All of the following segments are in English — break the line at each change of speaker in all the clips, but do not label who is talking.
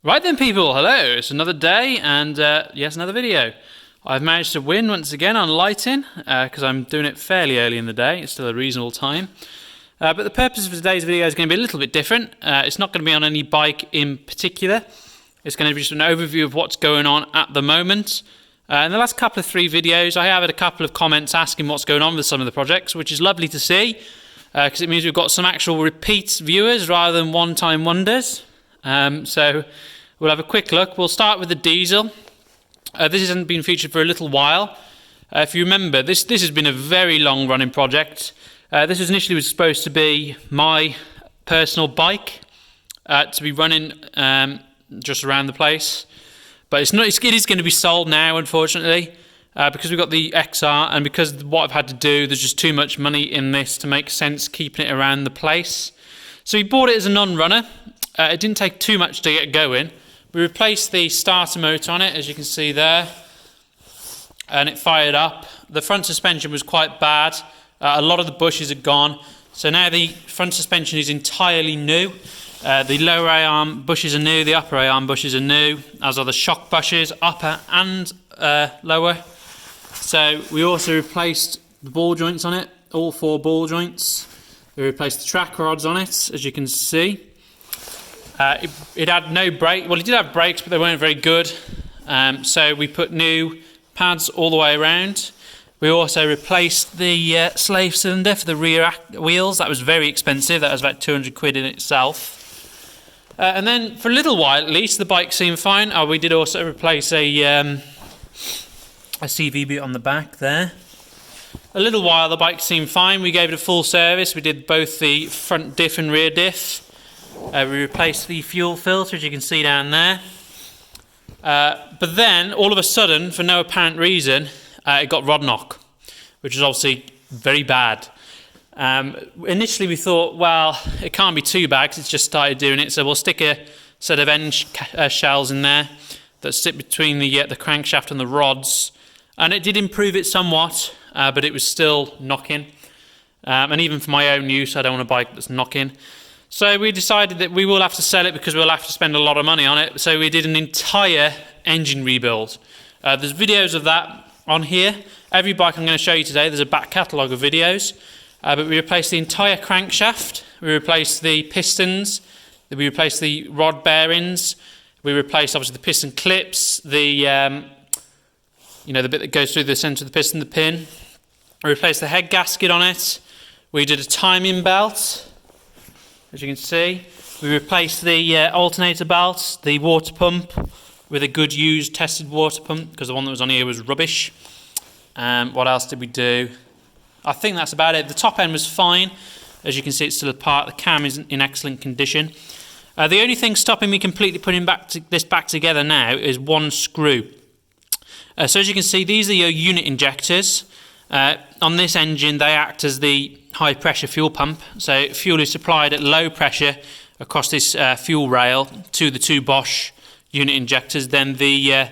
Right then people, hello, it's another day and yes, another video. I've managed to win once again on lighting because I'm doing it fairly early in the day. It's still a reasonable time. But the purpose of today's video is going to be a little bit different. It's not going to be on any bike in particular. It's going to be just an overview of what's going on at the moment. In the last couple of 3 videos, I have had a couple of comments asking what's going on with some of the projects, which is lovely to see because it means we've got some actual repeat viewers rather than one-time wonders. So we'll have a quick look. We'll start with the diesel. This hasn't been featured for a little while. If you remember, this has been a very long running project. This was initially supposed to be my personal bike to be running just around the place. But it is going to be sold now, unfortunately, because we've got the XR and because what I've had to do, there's just too much money in this to make sense keeping it around the place. So we bought it as a non-runner. It didn't take too much to get going. We replaced the starter motor on it, as you can see there, and it fired up. The front suspension was quite bad. A lot of the bushes are gone. So now the front suspension is entirely new. The lower A-arm bushes are new, the upper A-arm bushes are new, as are the shock bushes, upper and lower. So we also replaced the ball joints on it, all 4 ball joints. We replaced the track rods on it, as you can see. It had no brake. Well, it did have brakes, but they weren't very good. So we put new pads all the way around. We also replaced the slave cylinder for the rear wheels. That was very expensive. That was about 200 quid in itself. And then for a little while, at least, the bike seemed fine. We did also replace a CVB on the back there. A little while, the bike seemed fine. We gave it a full service. We did both the front diff and rear diff. We replaced the fuel filter, as you can see down there. But then, all of a sudden, for no apparent reason, it got rod knock, which is obviously very bad. Initially, we thought, well, it can't be too bad because it's just started doing it, so we'll stick a set of end shells in there that sit between the crankshaft and the rods. And it did improve it somewhat, but it was still knocking. And even for my own use, I don't want a bike that's knocking. So we decided that we will have to sell it because we'll have to spend a lot of money on it. So we did an entire engine rebuild. There's videos of that on here. Every bike I'm going to show you today, there's a back catalogue of videos. But we replaced the entire crankshaft. We replaced the pistons. We replaced the rod bearings. We replaced, obviously, the piston clips. The the bit that goes through the centre of the piston, the pin. We replaced the head gasket on it. We did a timing belt. As you can see, we replaced the alternator belt, the water pump, with a good used tested water pump, because the one that was on here was rubbish. What else did we do? I think that's about it. The top end was fine. As you can see, it's still apart. The cam is in excellent condition. The only thing stopping me completely putting this back together now is one screw. So as you can see, these are your unit injectors. On this engine, they act as the high pressure fuel pump. So fuel is supplied at low pressure across this fuel rail to the 2 Bosch unit injectors. Then the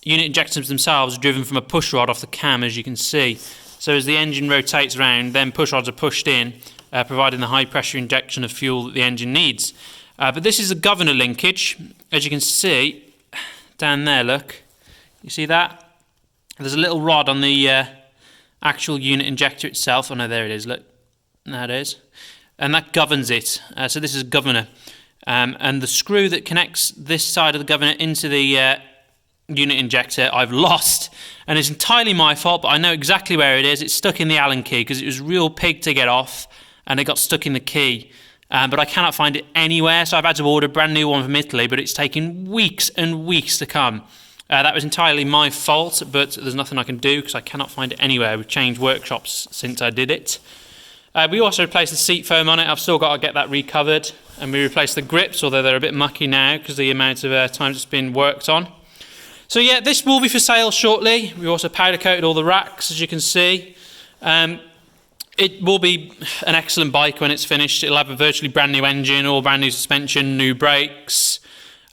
unit injectors themselves are driven from a push rod off the cam, as you can see. So as the engine rotates around, then push rods are pushed in, providing the high pressure injection of fuel that the engine needs. But this is a governor linkage. As you can see down there, look, you see that? There's a little rod on the actual unit injector itself. Oh no, there it is, look. There it is. And that governs it. So this is a governor. And the screw that connects this side of the governor into the unit injector, I've lost. And it's entirely my fault, but I know exactly where it is. It's stuck in the Allen key because it was real pig to get off and it got stuck in the key. But I cannot find it anywhere, so I've had to order a brand new one from Italy, but it's taken weeks and weeks to come. That was entirely my fault, but there's nothing I can do because I cannot find it anywhere. We've changed workshops since I did it. We also replaced the seat foam on it. I've still got to get that recovered. And we replaced the grips, although they're a bit mucky now because of the amount of times it's been worked on. So yeah, this will be for sale shortly. We also powder coated all the racks, as you can see. It will be an excellent bike when it's finished. It'll have a virtually brand new engine, all brand new suspension, new brakes.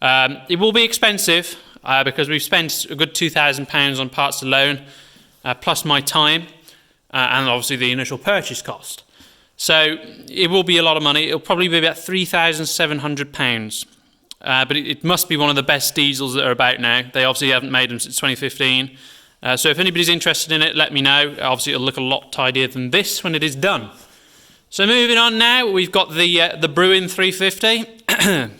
It will be expensive. Because we've spent a good £2,000 on parts alone, plus my time, and obviously the initial purchase cost. So it will be a lot of money. It'll probably be about £3,700. but it must be one of the best diesels that are about now. They obviously haven't made them since 2015. So if anybody's interested in it, let me know. Obviously it'll look a lot tidier than this when it is done. So moving on now, we've got the Bruin 350.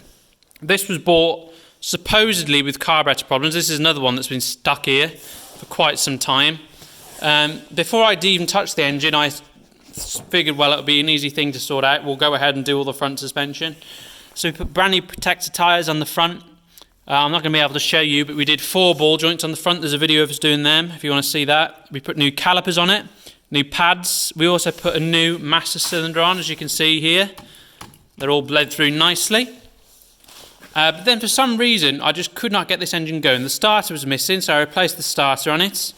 This was bought supposedly with carburetor problems. This is another one that's been stuck here for quite some time. Before I'd even touched the engine, I figured, well, it'll be an easy thing to sort out. We'll go ahead and do all the front suspension. So we put brand new protector tyres on the front. I'm not going to be able to show you, but we did 4 ball joints on the front. There's a video of us doing them if you want to see that. We put new calipers on it, new pads. We also put a new master cylinder on, as you can see here. They're all bled through nicely. But then for some reason, I just could not get this engine going. The starter was missing, so I replaced the starter on it.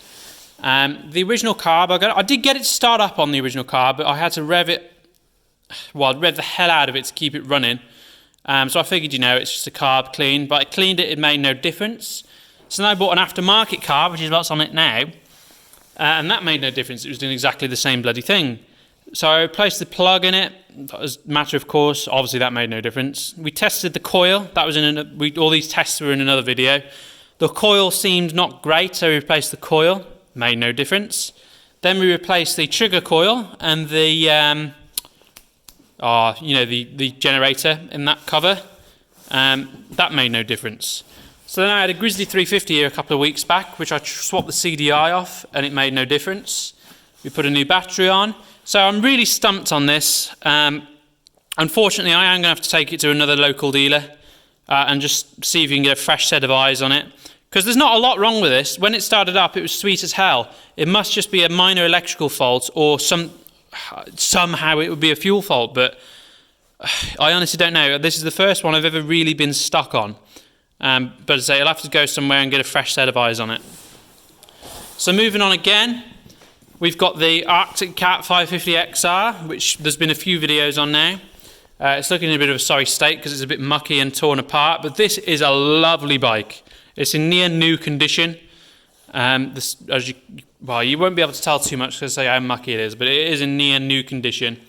The original carb, I did get it to start up on the original carb, but I had to rev the hell out of it to keep it running. So I figured, it's just a carb clean, but I cleaned it, it made no difference. So then I bought an aftermarket carb, which is what's on it now, and that made no difference. It was doing exactly the same bloody thing. So I replaced the plug in it, as a matter of course. Obviously that made no difference. We tested the coil, that was all these tests were in another video. The coil seemed not great, so we replaced the coil, made no difference. Then we replaced the trigger coil and the the generator in that cover. That made no difference. So then I had a Grizzly 350 here a couple of weeks back, which I swapped the CDI off, and it made no difference. We put a new battery on. So I'm really stumped on this. Unfortunately, I am going to have to take it to another local dealer and just see if you can get a fresh set of eyes on it. Because there's not a lot wrong with this. When it started up, it was sweet as hell. It must just be a minor electrical fault, or somehow it would be a fuel fault, but I honestly don't know. This is the first one I've ever really been stuck on. But as I say, I'll have to go somewhere and get a fresh set of eyes on it. So moving on again, we've got the Arctic Cat 550XR, which there's been a few videos on now. It's looking in a bit of a sorry state because it's a bit mucky and torn apart, but this is a lovely bike. It's in near new condition. You won't be able to tell too much because I say how mucky it is, but it is in near new condition.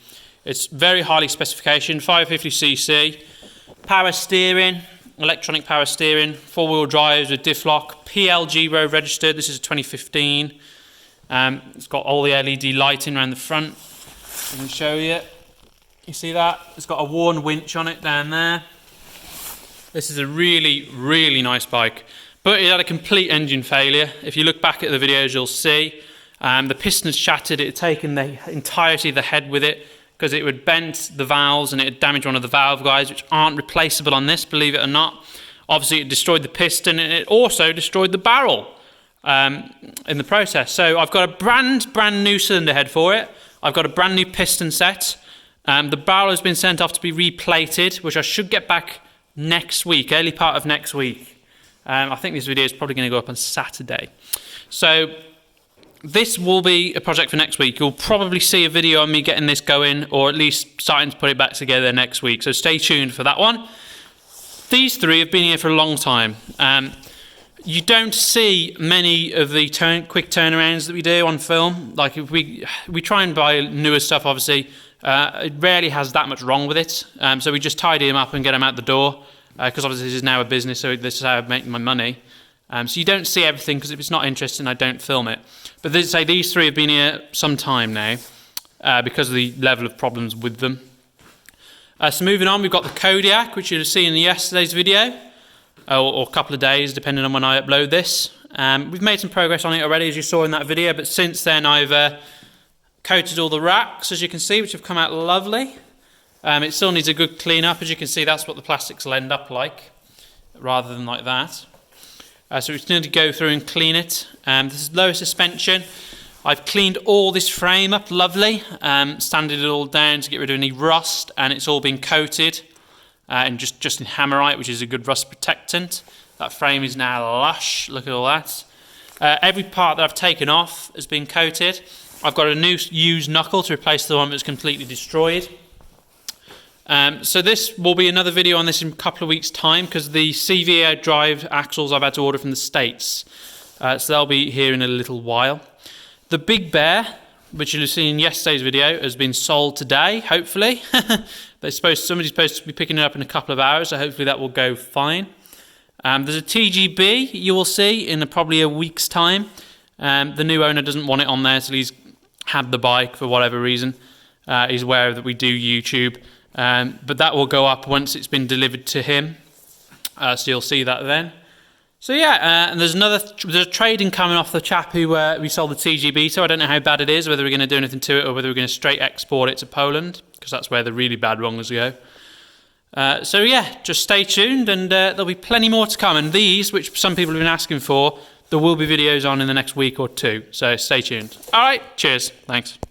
It's very highly specification, 550cc, power steering, electronic power steering, 4-wheel drives with diff lock, PLG road registered. This is a 2015. It's got all the LED lighting around the front. I can show you. You see that? It's got a worn winch on it down there. This is a really, really nice bike. But it had a complete engine failure. If you look back at the videos, you'll see the pistons shattered. It had taken the entirety of the head with it because it had bent the valves and it had damaged one of the valve guides, which aren't replaceable on this, believe it or not. Obviously, it destroyed the piston and it also destroyed the barrel in the process. So I've got a brand new cylinder head for it. I've got a brand new piston set. The barrel has been sent off to be replated, which I should get back next week, early part of next week. I think this video is probably going to go up on Saturday. So this will be a project for next week. You'll probably see a video on me getting this going, or at least starting to put it back together next week. So stay tuned for that one. These three have been here for a long time. You don't see many of the quick turnarounds that we do on film. Like if we try and buy newer stuff, obviously, it rarely has that much wrong with it. So we just tidy them up and get them out the door. Because obviously this is now a business, so this is how I make my money. So you don't see everything, because if it's not interesting, I don't film it. But these three have been here some time now, because of the level of problems with them. So moving on, we've got the Kodiak, which you'll see in yesterday's video, or a couple of days, depending on when I upload this. We've made some progress on it already, as you saw in that video, but since then I've coated all the racks, as you can see, which have come out lovely. It still needs a good clean up. As you can see, that's what the plastics will end up like, rather than like that. So we just need to go through and clean it. This is lower suspension. I've cleaned all this frame up lovely, sanded it all down to get rid of any rust, and it's all been coated and just in Hammerite, which is a good rust protectant. That frame is now lush. Look at all that. Every part that I've taken off has been coated. I've got a new used knuckle to replace the one that's completely destroyed. So this will be another video on this in a couple of weeks' time, because the CVA drive axles I've had to order from the States. So they'll be here in a little while. The Big Bear, which you'll see in yesterday's video, has been sold today, hopefully. Somebody's supposed to be picking it up in a couple of hours, so hopefully that will go fine. There's a TGB you will see in probably a week's time. The new owner doesn't want it on there, so he's had the bike for whatever reason. He's aware that we do YouTube, but that will go up once it's been delivered to him. So you'll see that then. So yeah, and there's a trading coming off the chap who we sold the TGB to. I don't know how bad it is, whether we're going to do anything to it or whether we're going to straight export it to Poland, because that's where the really bad ones go. So yeah, just stay tuned, and there'll be plenty more to come. And these, which some people have been asking for, there will be videos on in the next week or two. So stay tuned. All right, cheers. Thanks.